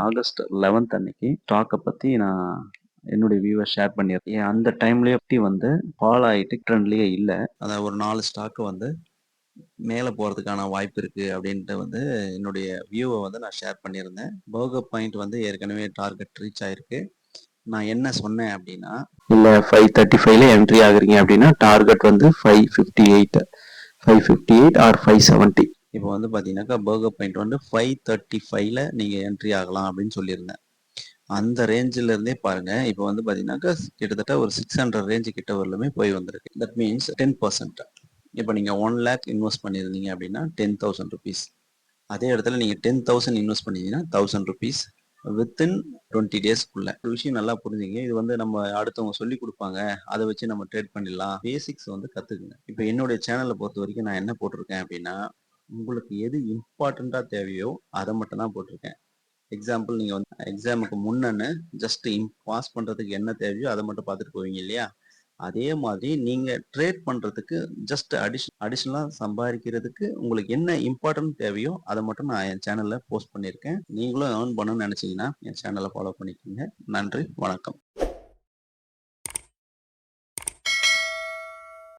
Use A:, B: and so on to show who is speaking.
A: August 11 அன்னைக்கு ஸ்டாக்க பத்தி நான் என்னுடைய வியூவ ஷேர் பண்ணியிருக்கேன். அந்த டைம்லயே வந்து ஃபால் ஆயிட்டு ட்ரெண்ட்லயே இல்ல. அதாவது ஒரு 4 ஸ்டாக் வந்து மேல போறதுக்கான வாய்ப்பு இருக்கு அப்படின்ட்டு வந்து என்னுடைய வியூவ வந்து நான் ஷேர் பண்ணியிருந்தேன். பர்கர் பாயிண்ட் வந்து ஏற்கனவே டார்கெட் ரீச் ஆயிருக்கு. நான் என்ன சொன்னேன் அப்படின்னா, இல்ல 535ல என்ட்ரி ஆகுறீங்க அப்படின்னா டார்கெட் வந்து 558 ஆர் 570. இப்போ வந்து பாத்தீங்கன்னாக்கா பர்கர் பாயிண்ட் வந்து 535ல நீங்க என்ட்ரி ஆகலாம் அப்படின்னு சொல்லியிருந்தேன். அந்த ரேஞ்சில இருந்தே பாருங்க இப்போ வந்து பாத்தீங்கன்னாக்கா கிட்டத்தட்ட ஒரு 600 ரேஞ்சு கிட்ட வரலுமே போய் வந்திருக்கு. That means 10%. இப்போ நீங்க 1 லேக் இன்வெஸ்ட் பண்ணியிருந்தீங்க அப்படின்னா 10,000 ருபீஸ். அதே இடத்துல நீங்க 10,000 இன்வெஸ்ட் பண்ணீங்கன்னா 1000 ருபீஸ் வித்தின் 20 டேஸ்க்குள்ள. ஒரு விஷயம் நல்லா புரிஞ்சுங்க. இது வந்து நம்ம அடுத்தவங்க சொல்லி கொடுப்பாங்க. அதை வச்சு நம்ம ட்ரேட் பண்ணிடலாம். பேசிக்ஸ் வந்து கத்துக்குங்க. இப்போ என்னுடைய சேனலை பொறுத்த வரைக்கும் நான் என்ன போட்டிருக்கேன் அப்படின்னா, உங்களுக்கு எது இம்பார்ட்டண்டா தேவையோ அதை மட்டும் தான் போட்டிருக்கேன். எக்ஸாம்பிள் நீங்க வந்து எக்ஸாமுக்கு முன்னன்னு ஜஸ்ட் பாஸ் பண்றதுக்கு என்ன தேவையோ அதை மட்டும் பார்த்துட்டு போவீங்க இல்லையா? அதே மாதிரி நீங்க ட்ரேட் பண்றதுக்கு ஜஸ்ட் அடிஷனலா சம்பாதிக்கிறதுக்கு உங்களுக்கு என்ன இம்பார்ட்டன்ட் தேவையோ அதை மட்டும் நான் என் சேனல்ல போஸ்ட் பண்ணியிருக்கேன். நீங்களும் ஏர்ன் பண்ணணும்னு நினைச்சீங்கன்னா என் சேனலை ஃபாலோ பண்ணிக்கோங்க. நன்றி, வணக்கம்.